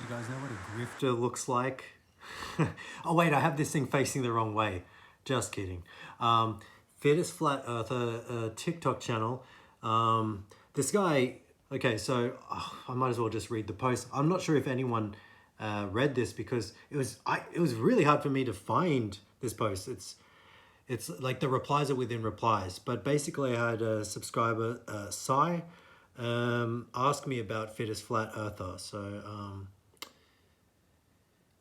Do you guys know what a grifter looks like? Oh wait, I have this thing facing the wrong way. Just kidding. Fittest Flat Earther TikTok channel. This guy, okay, so I might as well just read the post. I'm not sure if anyone read this because it was really hard for me to find this post. It's like the replies are within replies. But basically I had a subscriber, Sai, ask me about Fittest Flat Earther. So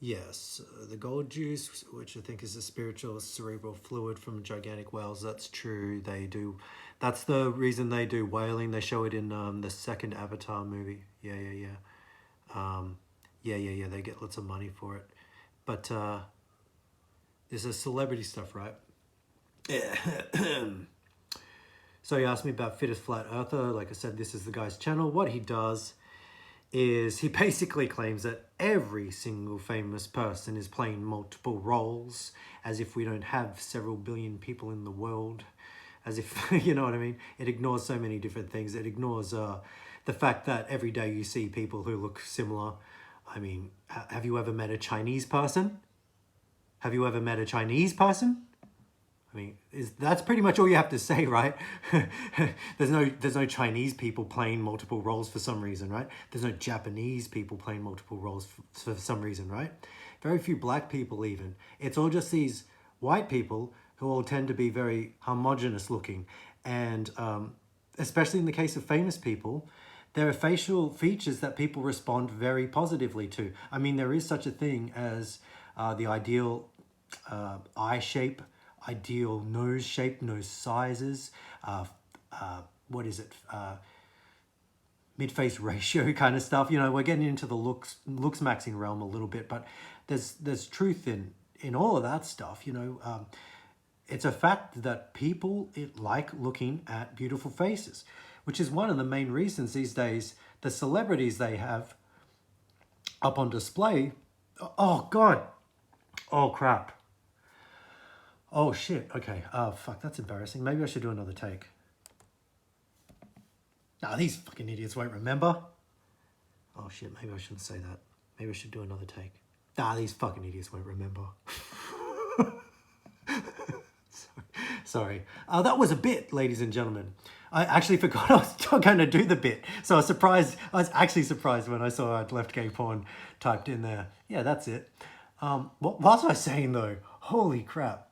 yes, the gold juice, which I think is a spiritual cerebral fluid from gigantic whales. That's true. They do. That's the reason they do whaling. They show it in the second Avatar movie. Yeah. Yeah. They get lots of money for it. But this is celebrity stuff, right? So he asked me about Fittest Flat Earther. Like I said, this is the guy's channel. What he does is he basically claims that every single famous person is playing multiple roles, as if we don't have several billion people in the world, as if, you know what I mean? It ignores so many different things. It ignores the fact that every day you see people who look similar. I mean, have you ever met a Chinese person? Have you ever met a Chinese person? I mean, that's pretty much all you have to say, right? There's no Chinese people playing multiple roles for some reason, right? There's no Japanese people playing multiple roles for some reason, right? Very few black people even. It's all just these white people who all tend to be very homogenous looking. And especially in the case of famous people, there are facial features that people respond very positively to. I mean, there is such a thing as the ideal eye shape, ideal nose shape, nose sizes, what is it, mid-face ratio kind of stuff. You know, we're getting into the looks maxing realm a little bit, but there's truth in all of that stuff. You know, it's a fact that people like looking at beautiful faces, which is one of the main reasons these days the celebrities they have up on display. Oh God, oh crap. Oh shit, okay. Oh fuck, that's embarrassing. Maybe I should do another take. Nah, these fucking idiots won't remember. Oh shit, maybe I shouldn't say that. Maybe I should do another take. Nah, these fucking idiots won't remember. Sorry. That was a bit, ladies and gentlemen. I actually forgot I was going to do the bit. So I was actually surprised when I saw I'd left gay porn typed in there. Yeah, that's it. What was I saying though? Holy crap.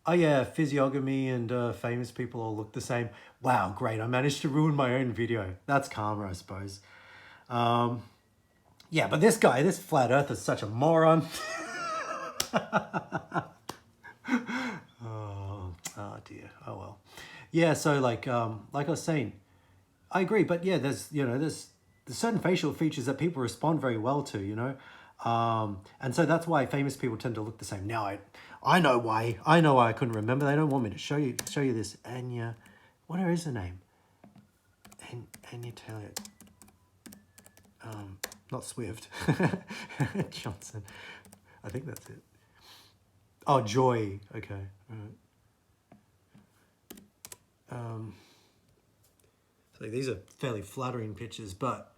Oh yeah, physiognomy and famous people all look the same. Wow, great. I managed to ruin my own video. That's karma, I suppose. Yeah, but this guy, this flat earther is such a moron. Oh dear. Oh well. Yeah, so like I was saying, I agree, but yeah, there's certain facial features that people respond very well to, you know. And so that's why famous people tend to look the same. Now I know why. I know why I couldn't remember. They don't want me to show you this. Anya, what is her name? Anya Taylor. Not Swift. Johnson. I think that's it. Oh, Joy. Okay. So these are fairly flattering pictures, but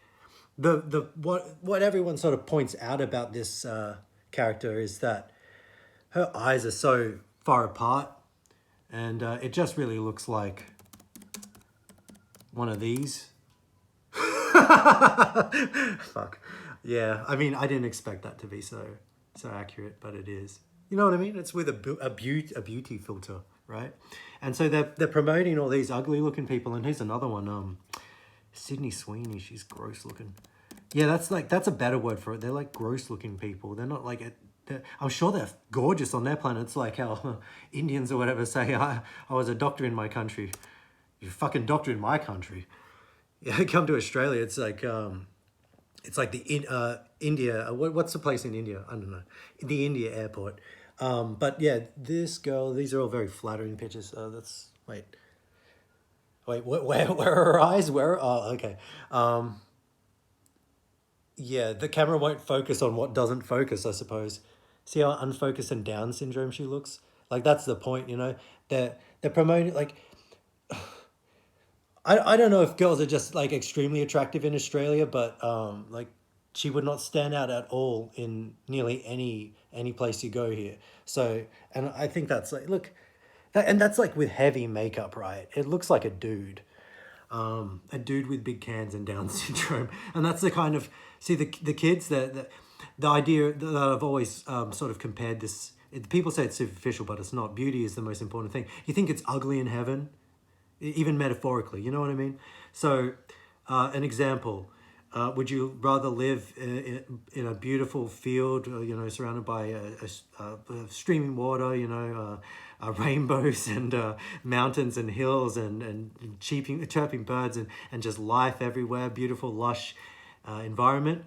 what everyone sort of points out about this character is that her eyes are so far apart, and it just really looks like one of these. Fuck. Yeah, I mean, I didn't expect that to be so accurate, but it is. You know what I mean? It's with a beauty filter, right? And so they're promoting all these ugly looking people, and here's another one. Sydney Sweeney, she's gross looking. Yeah, that's a better word for it. They're like gross looking people. They're not like I'm sure they're gorgeous on their planet. It's like how Indians or whatever say, I was a doctor in my country. You're a fucking doctor in my country. Yeah, come to Australia. It's like the India. What's the place in India? I don't know. The India airport. But yeah, this girl. These are all very flattering pictures. Wait. Where are her eyes? Oh, okay. Yeah, the camera won't focus on what doesn't focus, I suppose. See how unfocused and Down syndrome she looks? Like, that's the point, you know? They're promoting, like... I don't know if girls are just, like, extremely attractive in Australia, but, like, she would not stand out at all in nearly any place you go here. So, and I think that's like, look, and that's like with heavy makeup, right? It looks like a dude with big cans and Down syndrome, and that's the kind of, see, the kids, the idea that I've always sort of compared this. People say it's superficial, but it's not. Beauty is the most important thing. You think it's ugly in heaven, even metaphorically. You know what I mean? So, an example. Would you rather live in a beautiful field, surrounded by streaming water, rainbows and mountains and hills and chirping birds and just life everywhere, beautiful, lush environment?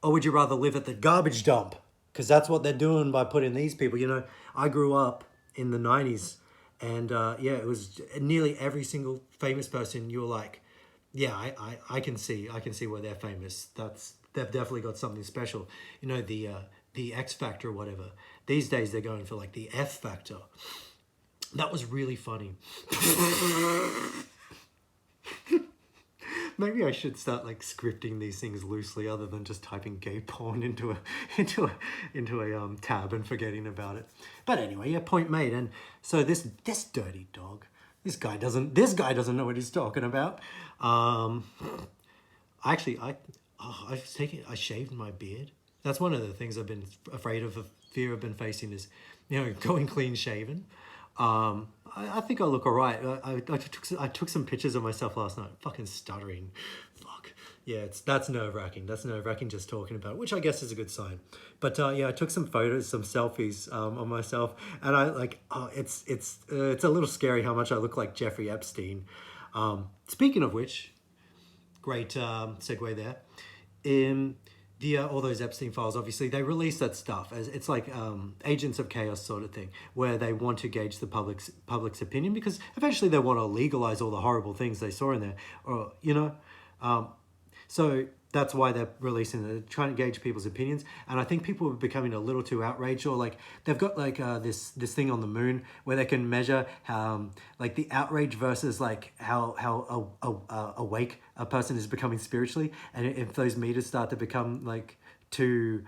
Or would you rather live at the garbage dump? Because that's what they're doing by putting these people. I grew up in the 90s, and it was nearly every single famous person you were like, yeah, I can see why they're famous. They've definitely got something special. The X Factor or whatever. These days they're going for like the F Factor. That was really funny. Maybe I should start like scripting these things loosely, other than just typing gay porn into a tab and forgetting about it. But anyway, yeah, point made. And so this dirty dog, this guy doesn't know what he's talking about. I shaved my beard. That's one of the things I've been afraid of, fear I've been facing is, going clean shaven. I think I look all right. I took some pictures of myself last night. Fucking stuttering. Fuck. Yeah, that's nerve-wracking. That's nerve-wracking just talking about it, which I guess is a good sign. But I took some photos, some selfies on myself, and it's a little scary how much I look like Jeffrey Epstein. Speaking of which, great segue there. In all those Epstein files, obviously they release that stuff as it's like agents of chaos sort of thing, where they want to gauge the public's opinion, because eventually they want to legalize all the horrible things they saw in there, or so that's why they're releasing it. They're trying to gauge people's opinions, and I think people are becoming a little too outraged, or like they've got like this thing on the moon where they can measure how like the outrage versus like how awake a person is becoming spiritually, and if those meters start to become like too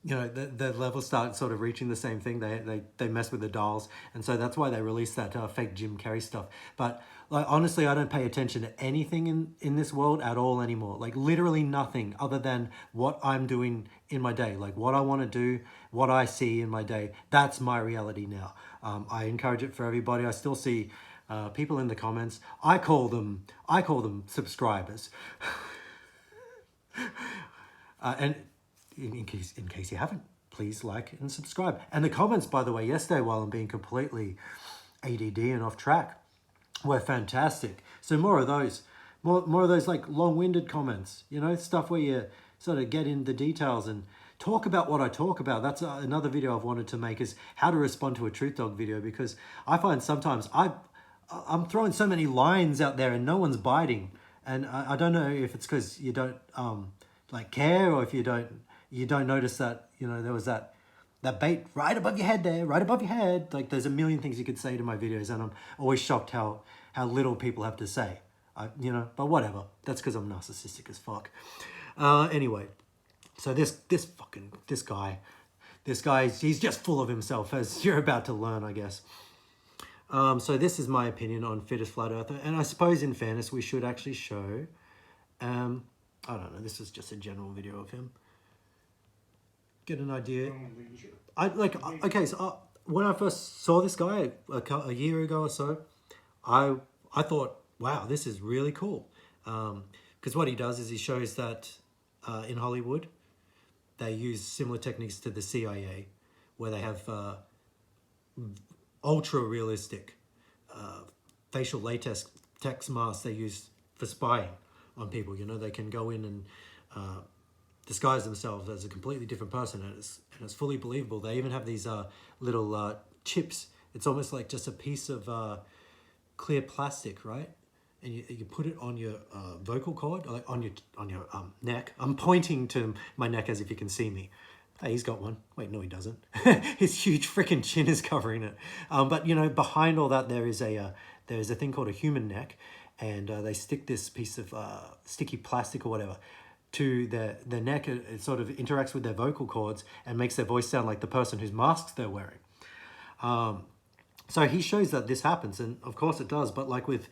the levels start sort of reaching the same thing, they mess with the dials, and so that's why they released that fake Jim Carrey stuff. But like honestly, I don't pay attention to anything in this world at all anymore. Like literally nothing other than what I'm doing in my day, like what I want to do, what I see in my day. That's my reality now. I encourage it for everybody. I still see people in the comments. I call them subscribers. And in case you haven't, please like and subscribe. And the comments, by the way, yesterday, while I'm being completely ADD and off track, were fantastic. So more of those like long-winded comments, stuff where you sort of get in the details and talk about what I talk about. That's another video I've wanted to make, is how to respond to a Truth Dog video, because I find sometimes I'm throwing so many lines out there and no one's biting. And I don't know if it's because you don't like care, or if you don't notice that, there was that bait right above your head there, right above your head. Like there's a million things you could say to my videos, and I'm always shocked how little people have to say. But whatever. That's because I'm narcissistic as fuck. Anyway, so this guy, he's just full of himself, as you're about to learn, I guess. So this is my opinion on fittest flat earther, and I suppose in fairness we should actually show, I don't know, this is just a general video of him. Get an idea. Okay, so when I first saw this guy a year ago or so, I thought, wow, this is really cool. Because what he does is he shows that in Hollywood, they use similar techniques to the CIA, where they have ultra realistic facial latex masks they use for spying on people. They can go in and disguise themselves as a completely different person, and it's fully believable. They even have these little chips. It's almost like just a piece of clear plastic, right? And you put it on your vocal cord, like on your neck. I'm pointing to my neck as if you can see me. Hey, he's got one. Wait, no, he doesn't. His huge freaking chin is covering it. But behind all that, there is a thing called a human neck, and they stick this piece of sticky plastic or whatever to their neck. It sort of interacts with their vocal cords and makes their voice sound like the person whose masks they're wearing. So he shows that this happens, and of course it does. But like with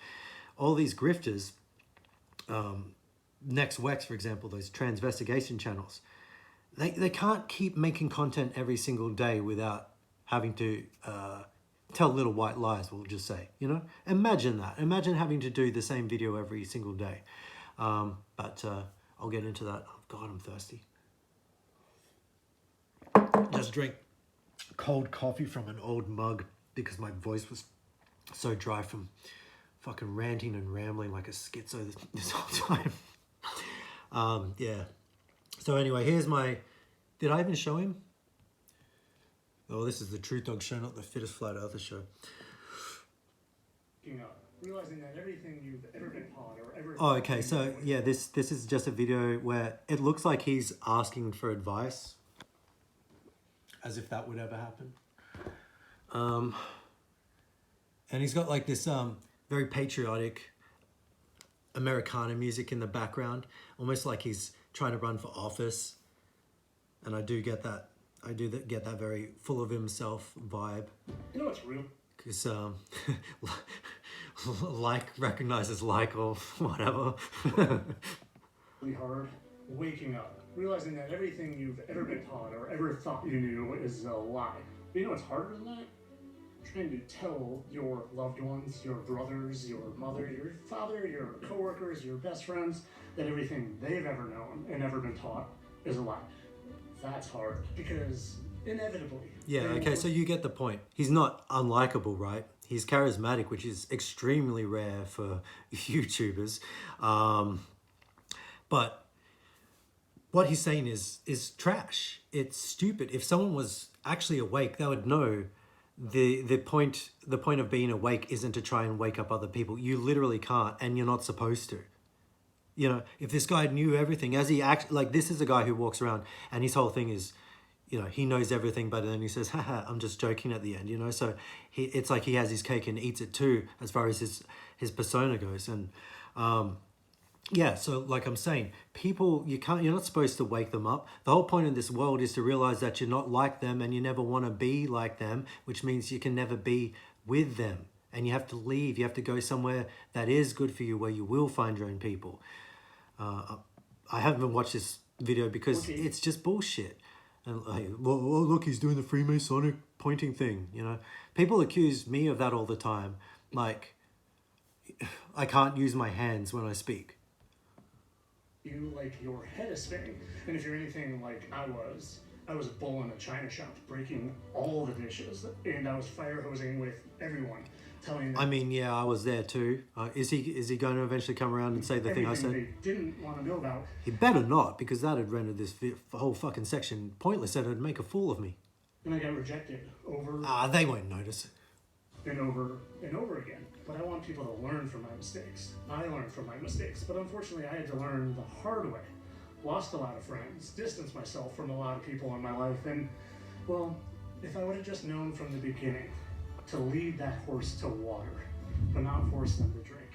all these grifters, Next Wex, for example, those transvestigation channels, they can't keep making content every single day without having to tell little white lies, we'll just say, you know? Imagine that. Imagine having to do the same video every single day. But I'll get into that. Oh, God, I'm thirsty. Just drink cold coffee from an old mug because my voice was so dry from fucking ranting and rambling like a schizo this whole time. Yeah. So anyway, here's my... Did I even show him? Oh, this is the Truth Dog show, not the Fittest Flat Earther show. Realizing that everything you've ever been taught or ever... Oh, okay. So yeah, this is just a video where it looks like he's asking for advice, as if that would ever happen. And he's got like this very patriotic Americana music in the background, almost like he's trying to run for office. And I do get that. I do get that very full of himself vibe. You know what's real? Because like recognizes like or whatever. Really hard waking up, realizing that everything you've ever been taught or ever thought you knew is a lie. But you know what's harder than that? Trying to tell your loved ones, your brothers, your mother, your father, your coworkers, your best friends, that everything they've ever known and ever been taught is a lie. That's hard because inevitably... Yeah, okay, so you get the point. He's not unlikable, right? He's charismatic, which is extremely rare for YouTubers. But what he's saying is trash. It's stupid. If someone was actually awake, they would know the point of being awake isn't to try and wake up other people. You literally can't, and you're not supposed to. You know, if this guy knew everything, as he acts, like this is a guy who walks around and his whole thing is, you know, he knows everything, but then he says, haha, I'm just joking at the end, you know? So it's like he has his cake and eats it too, as far as his persona goes. And yeah, so like I'm saying, people, you're not supposed to wake them up. The whole point of this world is to realize that you're not like them and you never want to be like them, which means you can never be with them. And you have to leave. You have to go somewhere that is good for you, where you will find your own people. I haven't watched this video because it's just bullshit. And like, well, look, he's doing the Freemasonic pointing thing, you know. People accuse me of that all the time. Like, I can't use my hands when I speak. You, like, your head is spinning. And if you're anything like I was a bull in a china shop, breaking all the dishes. And I was fire hosing with everyone. I mean, yeah, I was there too. Is he going to eventually come around and say the thing I said? They didn't want to know about. He better not, because that would render this whole fucking section pointless and it'd make a fool of me. And I got rejected over... they won't notice it. And over again. But I want people to learn from my mistakes. I learned from my mistakes, but unfortunately I had to learn the hard way. Lost a lot of friends, distanced myself from a lot of people in my life, and, well, if I would have just known from the beginning to lead that horse to water, but not force them to drink.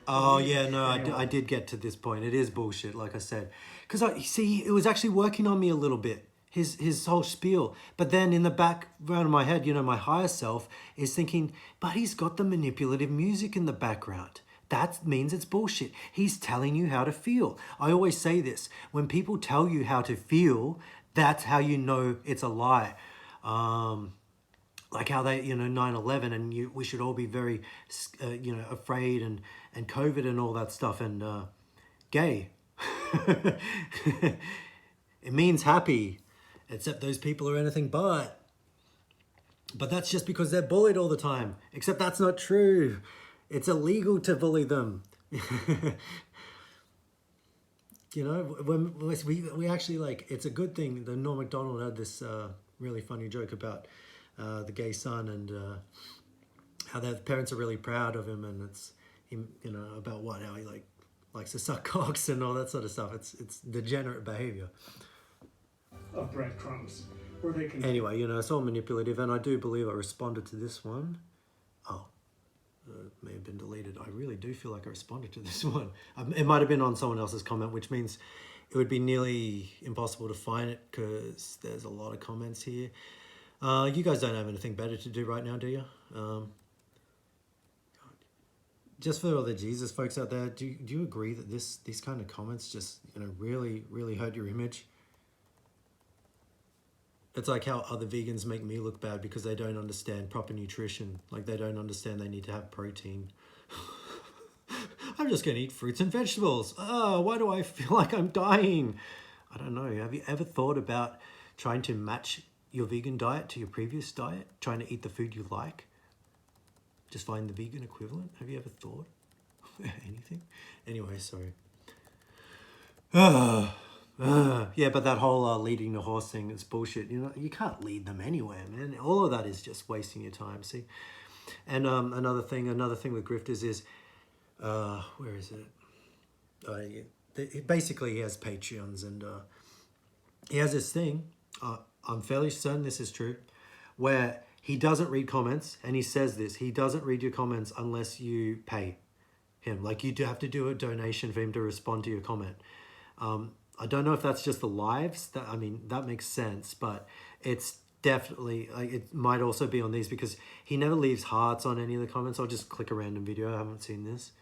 Oh, yeah, no, I did get to this point. It is bullshit, like I said. Because, see, it was actually working on me a little bit, his whole spiel. But then in the background of my head, you know, my higher self is thinking, but he's got the manipulative music in the background. That means it's bullshit. He's telling you how to feel. I always say this. When people tell you how to feel, that's how you know it's a lie. Like how they, you know, 9/11 and we should all be very, you know, afraid and COVID and all that stuff and gay. It means happy, except those people are anything but. But that's just because they're bullied all the time. Except that's not true. It's illegal to bully them. You know, when we actually, like, it's a good thing. The Norm Macdonald had this really funny joke about the gay son and how their parents are really proud of him, and it's him, you know, about how he likes to suck cocks and all that sort of stuff. It's degenerate behavior. Of breadcrumbs, where they can. Anyway, you know, it's all manipulative, and I do believe I responded to this one. Oh, it may have been deleted. I really do feel like I responded to this one. It might have been on someone else's comment, which means it would be nearly impossible to find it because there's a lot of comments here. You guys don't have anything better to do right now, do you? Just for all the Jesus folks out there, do you agree that these kind of comments just, you know, really hurt your image? It's like how other vegans make me look bad because they don't understand proper nutrition. Like they don't understand they need to have protein. I'm just going to eat fruits and vegetables. Oh, why do I feel like I'm dying? I don't know. Have you ever thought about trying to match your vegan diet to your previous diet? Trying to eat the food you like? Just find the vegan equivalent? Have you ever thought anything? Anyway, sorry. Yeah, but that whole leading the horse thing is bullshit. You know, you can't lead them anywhere, man. All of that is just wasting your time, see? And another thing with grifters is, where is it? Basically, he has Patreons, and he has this thing, I'm fairly certain this is true, where he doesn't read comments, and he says this, he doesn't read your comments unless you pay him. Like, you do have to do a donation for him to respond to your comment. I don't know if that's just the lives. That makes sense, but it's definitely, it might also be on these because he never leaves hearts on any of the comments. I'll just click a random video. I haven't seen this.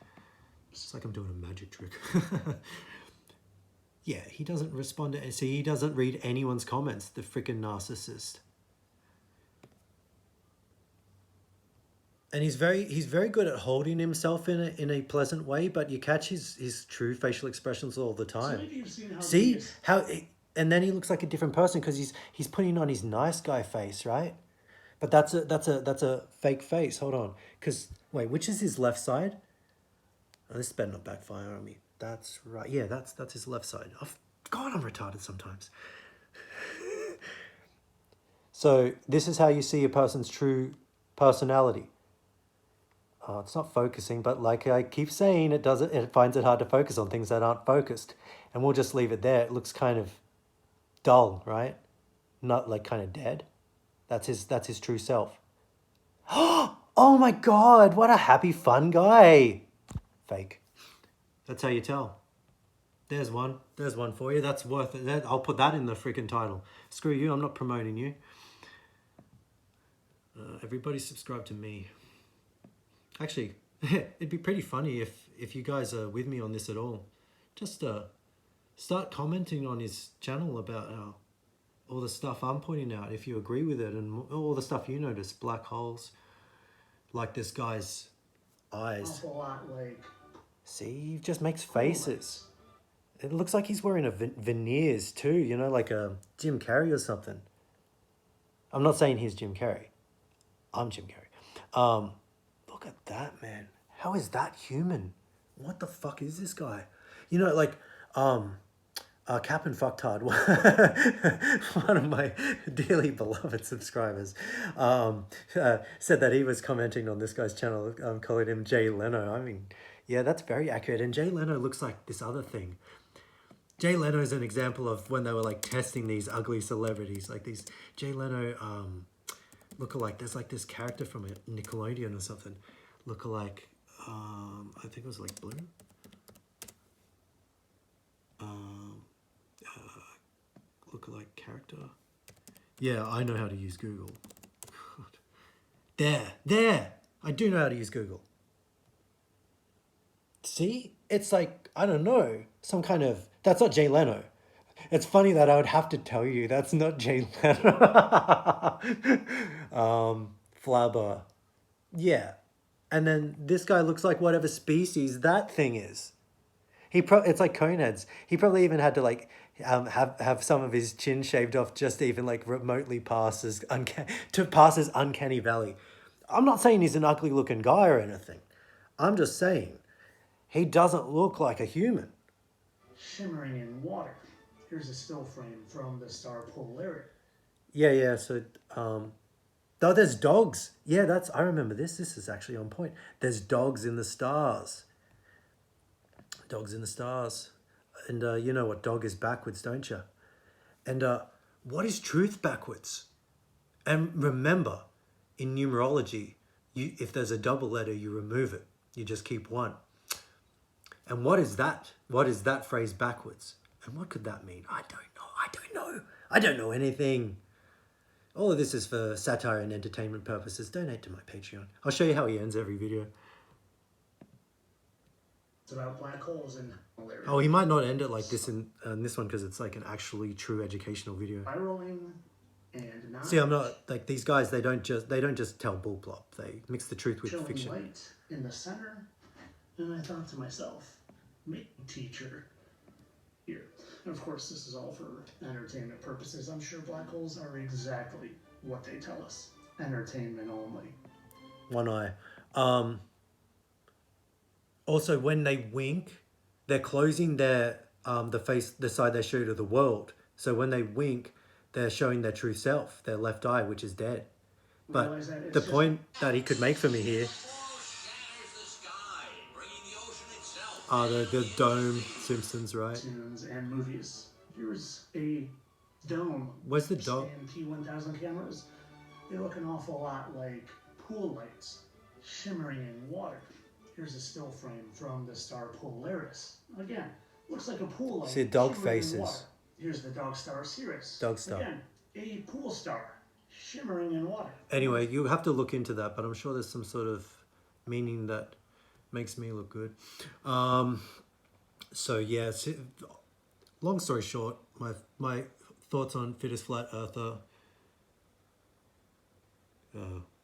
It's like I'm doing a magic trick. Yeah, he doesn't respond to, so he doesn't read anyone's comments, the freaking narcissist. And he's very good at holding himself in a pleasant way, but you catch his true facial expressions all the time. So maybe you've seen how See how, and then he looks like a different person because he's putting on his nice guy face, right? But that's a fake face. Hold on, because wait, which is his left side? Oh, this better not backfire on me. That's right. Yeah, that's his left side. God, I'm retarded sometimes. So this is how you see a person's true personality. It's not focusing, but like I keep saying, it finds it hard to focus on things that aren't focused. And we'll just leave it there. It looks kind of dull, right? Not like kind of dead. That's his true self. Oh my God, what a happy, fun guy. Fake. That's how you tell. There's one for you. That's worth it. I'll put that in the freaking title. Screw you, I'm not promoting you. Everybody subscribe to me. Actually, it'd be pretty funny if you guys are with me on this at all. Just start commenting on his channel about all the stuff I'm pointing out, if you agree with it, and all the stuff you notice, black holes, like this guy's eyes. Awful lot like. See, he just makes faces. It looks like he's wearing a veneers too, you know, like a Jim Carrey or something. I'm not saying he's Jim Carrey. I'm Jim Carrey. Look at that, man. How is that human? What the fuck is this guy? You know, like, Cap and Fucktard, one of my dearly beloved subscribers, said that he was commenting on this guy's channel, calling him Jay Leno. I mean, yeah, that's very accurate. And Jay Leno looks like this other thing. Jay Leno is an example of when they were like testing these ugly celebrities, like these Jay Leno lookalike. There's like this character from a Nickelodeon or something, lookalike. I think it was like Blue. Lookalike character. Yeah, I know how to use Google. There. I do know how to use Google. See? It's like, I don't know, some kind of, that's not Jay Leno. It's funny that I would have to tell you that's not Jay Leno. Flabber. Yeah. And then this guy looks like whatever species that thing is. It's like Coneheads. He probably even had to like have some of his chin shaved off just to even like remotely pass as uncanny valley. I'm not saying he's an ugly looking guy or anything. I'm just saying he doesn't look like a human. Shimmering in water. Here's a still frame from the star Polarity. Yeah. So, oh, there's dogs. Yeah, I remember this. This is actually on point. There's dogs in the stars. Dogs in the stars. And you know what dog is backwards, don't you? And what is truth backwards? And remember, in numerology, if there's a double letter, you remove it. You just keep one. And what is that? What is that phrase backwards? And what could that mean? I don't know anything. All of this is for satire and entertainment purposes. Donate to my Patreon. I'll show you how he ends every video. It's about black holes and malaria. Oh, he might not end it like this in this one because it's like an actually true educational video. Spiraling and not. See, I'm not like these guys. They don't just tell bull plop. They mix the truth with showing fiction. Light in the center, and I thought to myself, me teacher here. And of course, this is all for entertainment purposes. I'm sure black holes are exactly what they tell us. Entertainment only. One eye. Also, when they wink, they're closing their the side they show to the world. So when they wink, they're showing their true self, their left eye, which is dead. But the point that he could make for me here are the dome Simpsons, right? Cartoons and movies. Here's a dome. Where's the dome? And P1000 cameras. They look an awful lot like pool lights shimmering in water. Here's a still frame from the star Polaris. Again, looks like a pool light. See dog shimmering in faces. water. Here's the dog star Sirius. Dog star. Again, a pool star shimmering in water. Anyway, you have to look into that, but I'm sure there's some sort of meaning that makes me look good. So yeah, long story short, my thoughts on fittest flat earther.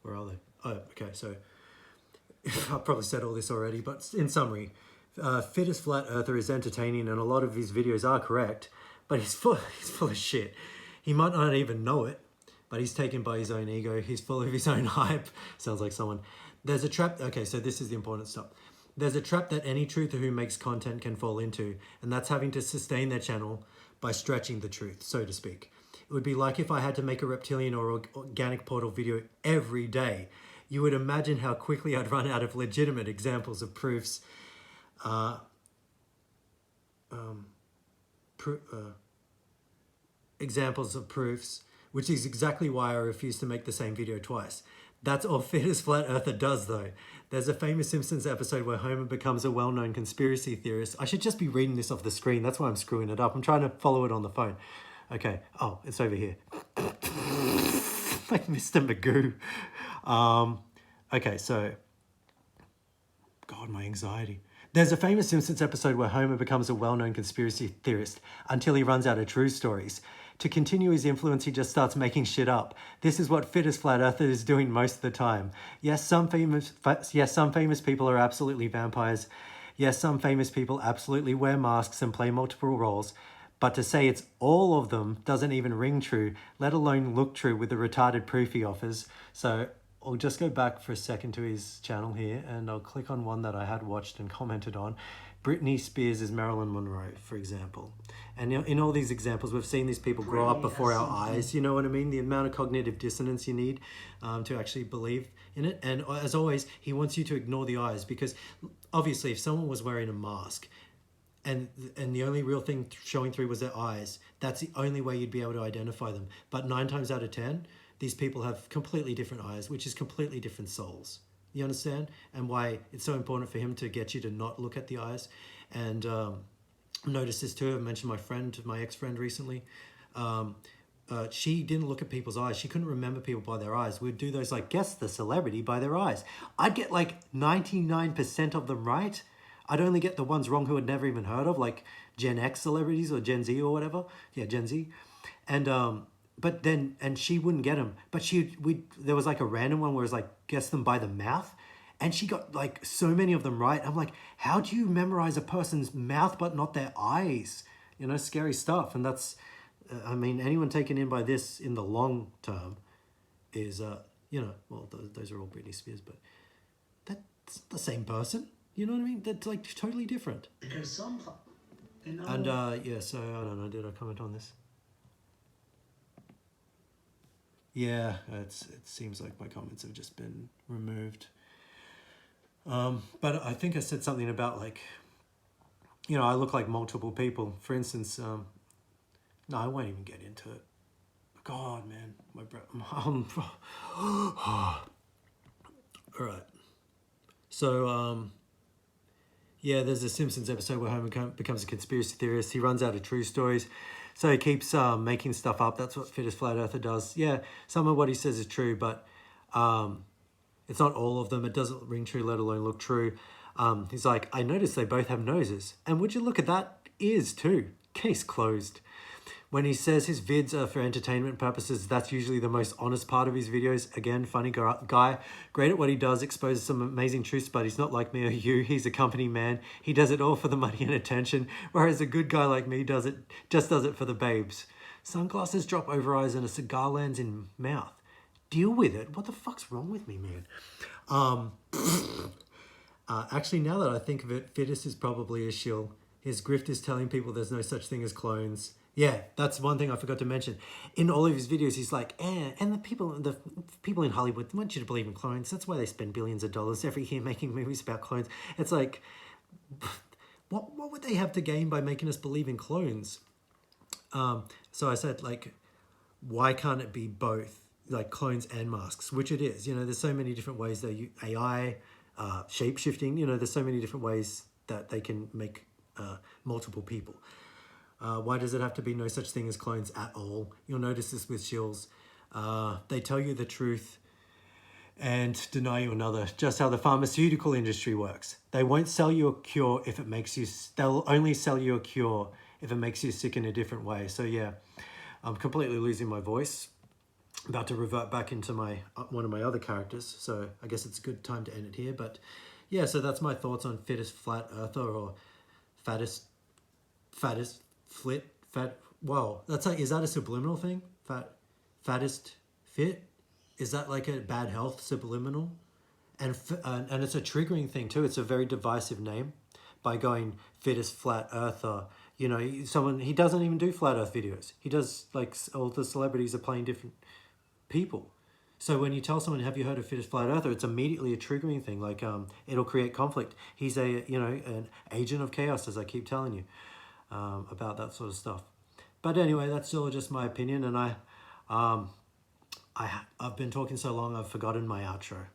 Where are they? Oh, okay. So I've probably said all this already, but in summary, fittest flat earther is entertaining, and a lot of his videos are correct, but he's full of shit. He might not even know it, but he's taken by his own ego. He's full of his own hype. Sounds like someone. There's a trap. Okay, so this is the important stuff. There's a trap that any truther who makes content can fall into, and that's having to sustain their channel by stretching the truth, so to speak. It would be like if I had to make a reptilian or organic portal video every day. You would imagine how quickly I'd run out of legitimate examples of proofs. Examples of proofs, which is exactly why I refuse to make the same video twice. That's all fittest flat earther does, though. There's a famous Simpsons episode where Homer becomes a well-known conspiracy theorist. I should just be reading this off the screen. That's why I'm screwing it up. I'm trying to follow it on the phone. Okay. Oh, it's over here. Like Mr. Magoo. Okay, so... God, my anxiety. There's a famous Simpsons episode where Homer becomes a well-known conspiracy theorist until he runs out of true stories. To continue his influence, he just starts making shit up. This is what fittest flat earther is doing most of the time. Yes, some famous people are absolutely vampires. Yes, some famous people absolutely wear masks and play multiple roles. But to say it's all of them doesn't even ring true, let alone look true with the retarded proof he offers. So I'll just go back for a second to his channel here, and I'll click on one that I had watched and commented on. Britney Spears is Marilyn Monroe, for example. And in all these examples, we've seen these people grow up before our eyes. You know what I mean? The amount of cognitive dissonance you need to actually believe in it. And as always, he wants you to ignore the eyes, because obviously if someone was wearing a mask and the only real thing showing through was their eyes, that's the only way you'd be able to identify them. But 9 times out of 10, these people have completely different eyes, which is completely different souls. You understand? And why it's so important for him to get you to not look at the eyes. And noticed this too. I mentioned my ex-friend recently. She didn't look at people's eyes. She couldn't remember people by their eyes. We'd do those like, guess the celebrity by their eyes. I'd get like 99% of them right. I'd only get the ones wrong who I'd never even heard of, like Gen X celebrities or Gen Z or whatever. Yeah, Gen Z. And she wouldn't get them. But there was like a random one where it was like, guess them by the mouth. And she got like so many of them right. I'm like, how do you memorize a person's mouth but not their eyes? You know, scary stuff. And that's, I mean, anyone taken in by this in the long term is, you know, well, those are all Britney Spears, but that's the same person. You know what I mean? That's like totally different. Because some... yeah, so I don't know, did I comment on this? Yeah, it seems like my comments have just been removed. But I think I said something about like, you know, I look like multiple people. For instance, no, I won't even get into it. God, man, my breath. All right. So, Yeah, there's a Simpsons episode where Homer becomes a conspiracy theorist. He runs out of true stories, so he keeps making stuff up. That's what Fittest Flat Earther does. Yeah, some of what he says is true, but it's not all of them. It doesn't ring true, let alone look true. He's like, I noticed they both have noses. And would you look at that? Ears too. Case closed. When he says his vids are for entertainment purposes, that's usually the most honest part of his videos. Again, funny guy, great at what he does, exposes some amazing truths, but he's not like me or you. He's a company man. He does it all for the money and attention, whereas a good guy like me does it for the babes. Sunglasses drop over eyes and a cigar lands in mouth. Deal with it. What the fuck's wrong with me, man? Actually, now that I think of it, Fittest is probably a shill. His grift is telling people there's no such thing as clones. Yeah, that's one thing I forgot to mention. In all of his videos, he's like, and the people in Hollywood want you to believe in clones. That's why they spend billions of dollars every year making movies about clones. It's like, what would they have to gain by making us believe in clones? So I said, like, why can't it be both, like clones and masks? Which it is. You know, there's so many different ways they use AI, shape shifting. You know, there's so many different ways that they can make multiple people. Why does it have to be no such thing as clones at all? You'll notice this with shills. They tell you the truth and deny you another, just how the pharmaceutical industry works. They won't sell you a cure if it makes you, they'll only sell you a cure if it makes you sick in a different way. So yeah, I'm completely losing my voice. About to revert back into my one of my other characters. So I guess it's a good time to end it here. But yeah, so that's my thoughts on Fittest Flat Earther or fattest, whoa, that's like, is that a subliminal thing? Fattest fit? Is that like a bad health subliminal? And it's a triggering thing too. It's a very divisive name. By going Fittest Flat Earther, you know, he doesn't even do flat earth videos. He does, like, all the celebrities are playing different people. So when you tell someone, have you heard of Fittest Flat Earther, it's immediately a triggering thing. Like, it'll create conflict. He's an agent of chaos, as I keep telling you, about that sort of stuff. But anyway, that's still just my opinion. And I've been talking so long, I've forgotten my outro.